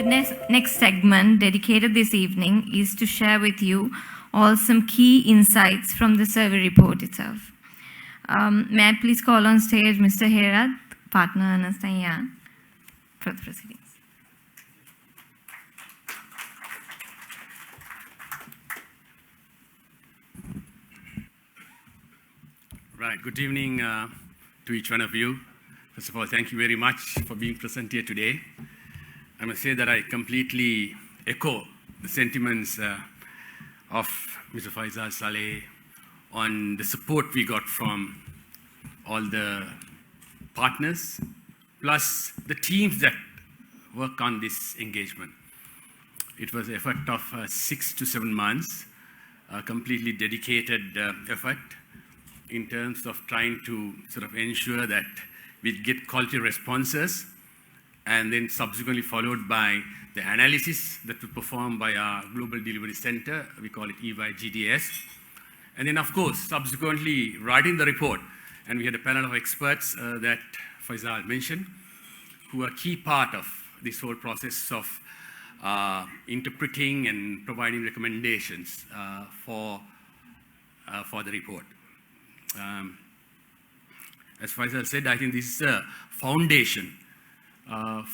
next segment dedicated this evening is to share with you all some key insights from the survey report itself. May I please call on stage Mr. Herath Partner, Ernst & Young, for the proceedings. Right, good evening to each one of you. First of all, thank you very much for being present here today. I must say that I completely echo the sentiments of Mr. Faisal Saleh on the support we got from all the partners, plus the teams that work on this engagement. It was an effort of 6 to 7 months, a completely dedicated effort in terms of trying to sort of ensure that we get quality responses, and then subsequently followed by the analysis that we perform by our Global Delivery Center, we call it EY GDS. And then of course, subsequently writing the report, and we had a panel of experts that Faisal mentioned, who are a key part of this whole process of interpreting and providing recommendations for the report. As Faisal said, I think this is a foundation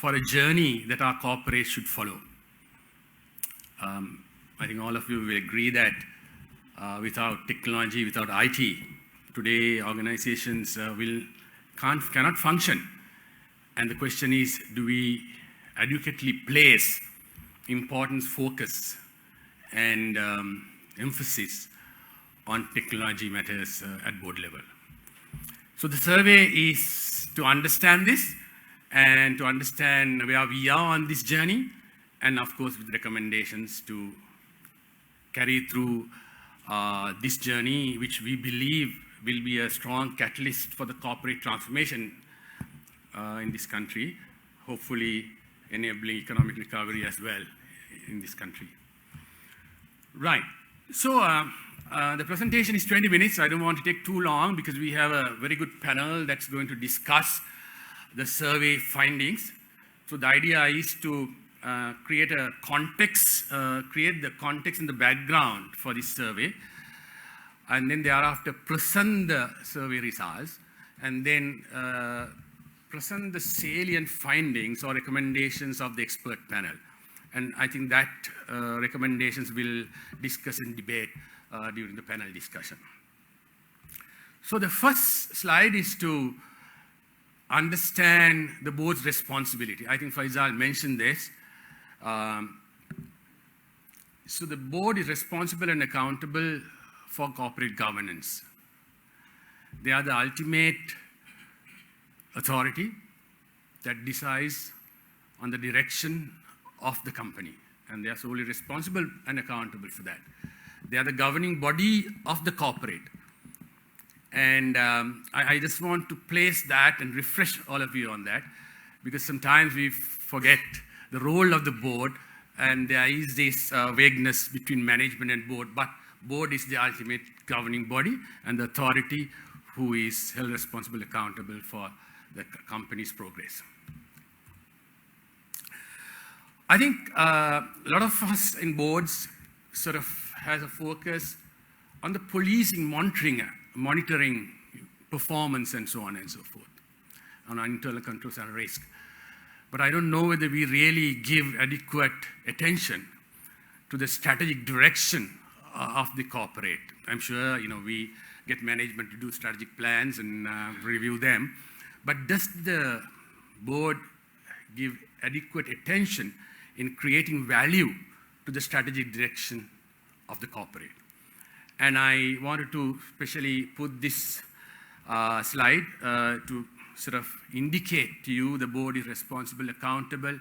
for a journey that our corporate should follow. I think all of you will agree that without technology, without IT, today organizations cannot function. And the question is, do we adequately place importance, focus, and emphasis on technology matters at board level? So the survey is to understand this and to understand where we are on this journey, and of course with recommendations to carry through this journey, which we believe will be a strong catalyst for the corporate transformation in this country, hopefully enabling economic recovery as well in this country. Right, so the presentation is 20 minutes. I don't want to take too long because we have a very good panel that's going to discuss the survey findings. So the idea is to create the context and the background for this survey, and then thereafter present the survey results, and then present the salient findings or recommendations of the expert panel. And I think that recommendations will discuss and debate during the panel discussion. So the first slide is to understand the board's responsibility. I think Faisal mentioned this. So the board is responsible and accountable for corporate governance. They are the ultimate authority that decides on the direction of the company, and they are solely responsible and accountable for that. They are the governing body of the corporate. And I just want to place that and refresh all of you on that, because sometimes we forget the role of the board, and there is this vagueness between management and board, but board is the ultimate governing body and the authority who is held responsible, accountable for the company's progress. I think a lot of us in boards sort of has a focus on the policing, monitoring performance and so on and so forth, on our internal controls and risk. But I don't know whether we really give adequate attention to the strategic direction of the corporate. I'm sure we get management to do strategic plans and review them, but does the board give adequate attention in creating value to the strategic direction of the corporate? And I wanted to especially put this slide to sort of indicate to you the board is responsible, accountable,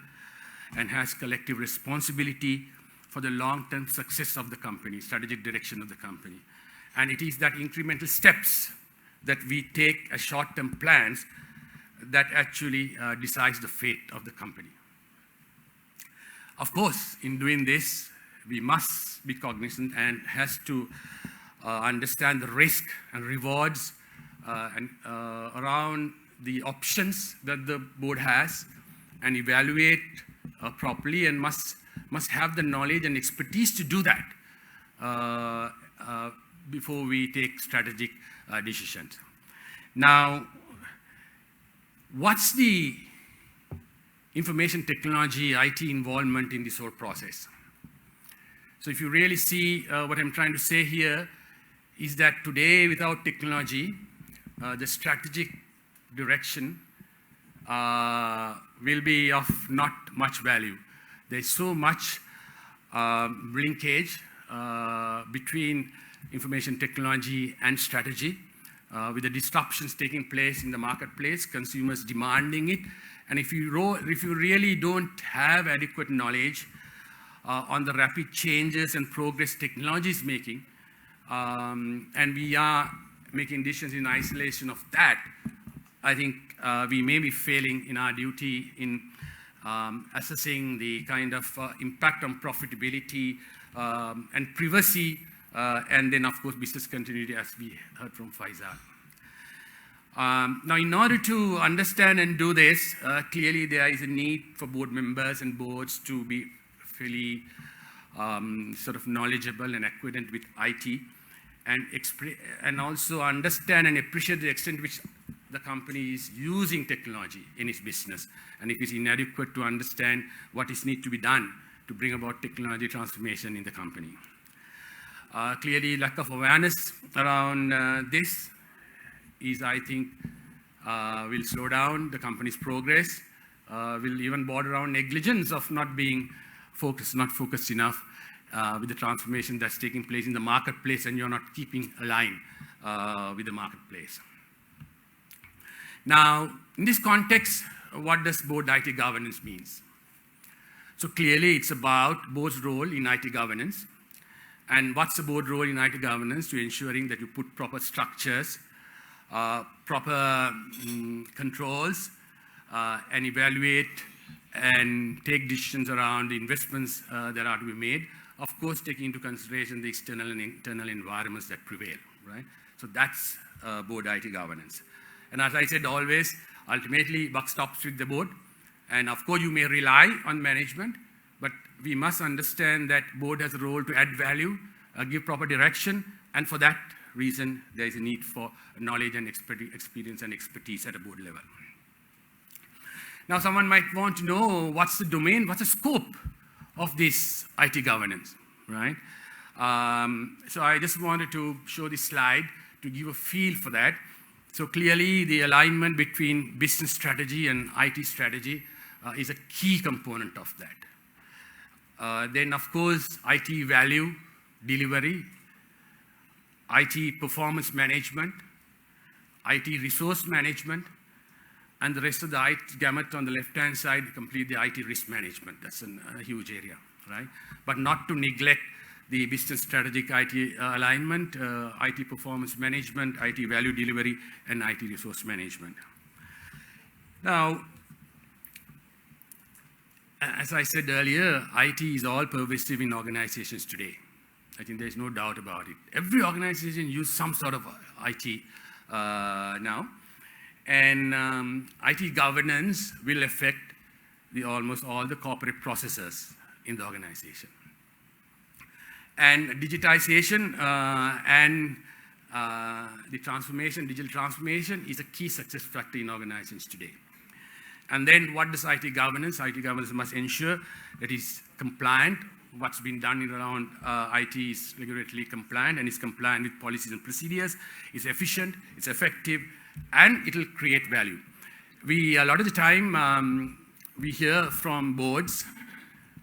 and has collective responsibility for the long-term success of the company, strategic direction of the company. And it is that incremental steps that we take as short-term plans that actually decides the fate of the company. Of course, in doing this, we must be cognizant and has to understand the risk and rewards around the options that the board has, and evaluate properly and must have the knowledge and expertise to do that before we take strategic decisions. Now, what's the information technology, IT involvement in this whole process? So if you really see what I'm trying to say here is that today without technology, the strategic direction will be of not much value. There's so much linkage between information technology and strategy, with the disruptions taking place in the marketplace, consumers demanding it. And if you really don't have adequate knowledge on the rapid changes and progress technology is making, and we are making decisions in isolation of that, I think we may be failing in our duty in assessing the kind of impact on profitability and privacy, and then of course business continuity, as we heard from Faisal. Now, in order to understand and do this, clearly there is a need for board members and boards to be fairly sort of knowledgeable and acquainted with IT, and also understand and appreciate the extent to which the company is using technology in its business, and if it's inadequate, to understand what is need to be done to bring about technology transformation in the company. Clearly, lack of awareness around this is, I think, will slow down the company's progress, will even border around negligence of not being focused, not focused enough with the transformation that's taking place in the marketplace, and you're not keeping aligned with the marketplace. Now, in this context, what does board IT governance means? So clearly, it's about board's role in IT governance. And what's the board role in IT governance? To ensuring that you put proper structures, proper controls, and evaluate and take decisions around the investments that are to be made. Of course, taking into consideration the external and internal environments that prevail, right? So that's board IT governance. And as I said always, ultimately, buck stops with the board. And of course, you may rely on management, but we must understand that board has a role to add value, give proper direction, and for that reason, there is a need for knowledge and experience and expertise at a board level. Now, someone might want to know what's the domain, what's the scope of this IT governance, right? So I just wanted to show this slide to give a feel for that. So clearly, the alignment between business strategy and IT strategy is a key component of that. Then, of course, IT value delivery, IT performance management, IT resource management, and the rest of the IT gamut on the left-hand side complete the IT risk management. That's a huge area, right? But not to neglect the business strategic IT alignment, IT performance management, IT value delivery, and IT resource management. Now, as I said earlier, IT is all pervasive in organizations today. I think there's no doubt about it. Every organization uses some sort of IT now. And IT governance will affect almost all the corporate processes in the organization. And digitization and the transformation, digital transformation is a key success factor in organizations today. And then what does IT governance? IT governance must ensure that it's compliant. What's been done around IT is regulatory compliant and is compliant with policies and procedures. It's efficient, it's effective, and it'll create value. A lot of the time, we hear from boards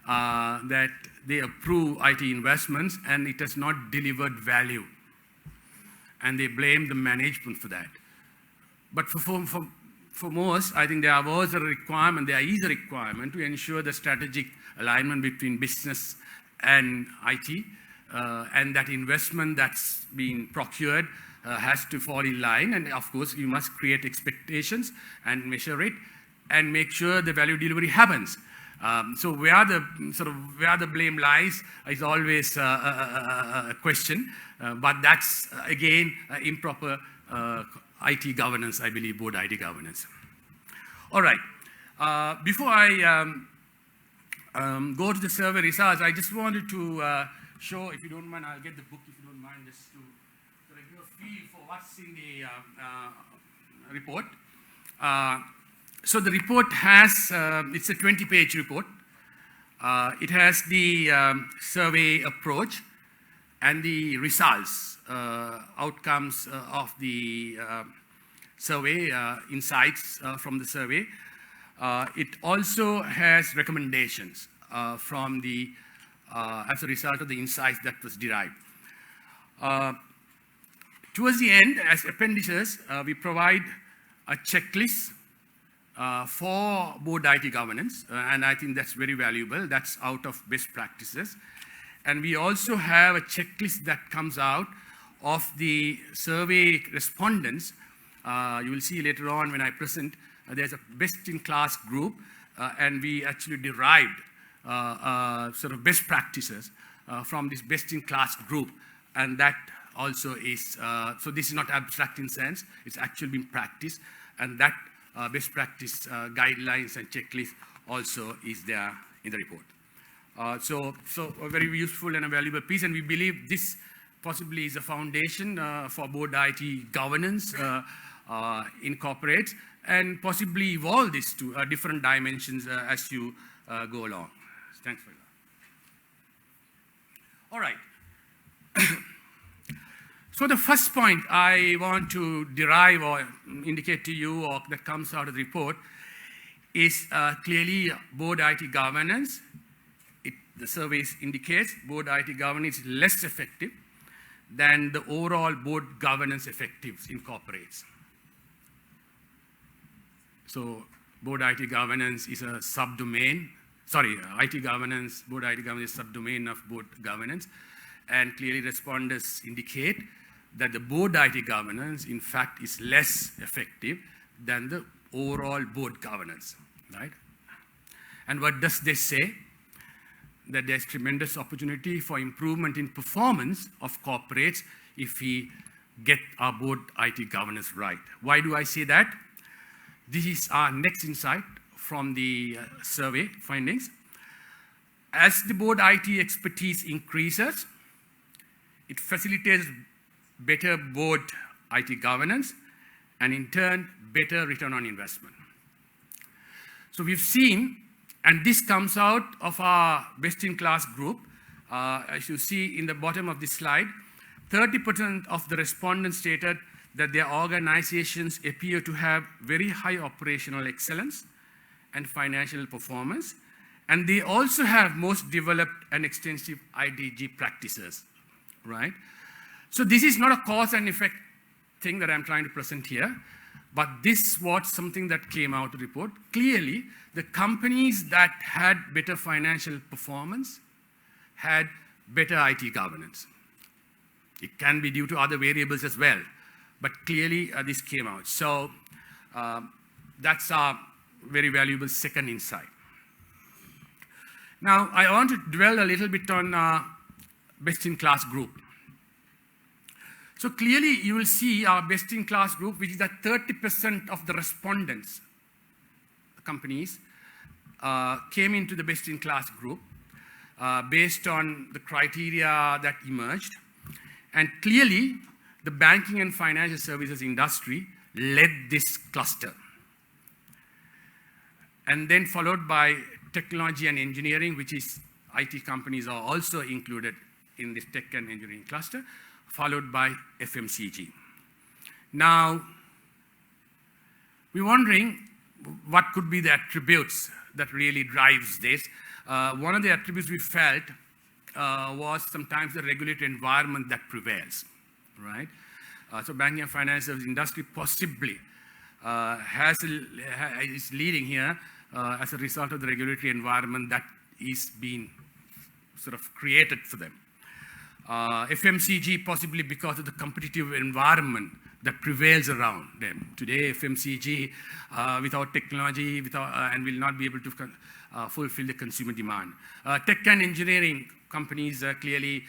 that they approve IT investments and it has not delivered value. And they blame the management for that. But for most, I think there is a requirement to ensure the strategic alignment between business and IT, and that investment that's been procured has to fall in line. And of course, you must create expectations and measure it and make sure the value delivery happens. So where the blame lies is always a question, but that's again improper IT governance, I believe, board IT governance. All right, before I go to the survey results, I just wanted to show, if you don't mind, I'll get the book if you don't mind, just to sort of give a feel for what's in the report. So the report has, it's a 20-page report. It has the survey approach and the results, outcomes of the survey, insights from the survey. It also has recommendations from the, as a result of the insights that was derived. Towards the end, as appendices, we provide a checklist for board IT governance, and I think that's very valuable. That's out of best practices. And we also have a checklist that comes out of the survey respondents. You will see later on when I present, there's a best-in-class group, and we actually derived sort of best practices from this best-in-class group, and that also is, so this is not abstract in sense, it's actually been practiced, and that best practice guidelines and checklist also is there in the report. So a very useful and a valuable piece, and we believe this possibly is a foundation for board IT governance in corporates, and possibly evolve this to different dimensions as you go along. Thanks for that. All right. So the first point I want to derive or indicate to you, or that comes out of the report, is clearly board IT governance. The surveys indicates board IT governance is less effective than the overall board governance effectives in corporates. So board IT governance is a subdomain, IT governance, board IT governance is a subdomain of board governance, and clearly respondents indicate that the board IT governance, in fact, is less effective than the overall board governance, right? And what does this say? That there's tremendous opportunity for improvement in performance of corporates if we get our board IT governance right. Why do I say that? This is our next insight from the survey findings. As the board IT expertise increases, it facilitates better board IT governance, and in turn, better return on investment. So we've seen, and this comes out of our best-in-class group. As you see in the bottom of this slide, 30% of the respondents stated that their organizations appear to have very high operational excellence and financial performance, and they also have most developed and extensive IDG practices, right? So this is not a cause and effect thing that I'm trying to present here, but this was something that came out of the report. Clearly, the companies that had better financial performance had better IT governance. It can be due to other variables as well, but clearly this came out. So that's our very valuable second insight. Now, I want to dwell a little bit on best-in-class group. So clearly, you will see our best-in-class group, which is that 30% of the respondents, the companies, came into the best-in-class group based on the criteria that emerged. And clearly, the banking and financial services industry led this cluster. And then followed by technology and engineering, which is IT companies are also included in this tech and engineering cluster, followed by FMCG. Now, we're wondering what could be the attributes that really drives this. One of the attributes we felt was sometimes the regulatory environment that prevails, right? So banking and financial industry possibly is leading here as a result of the regulatory environment that is being sort of created for them. FMCG possibly because of the competitive environment that prevails around them. Today, FMCG without technology and will not be able to fulfill the consumer demand. Tech and engineering companies clearly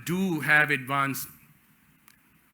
do have advanced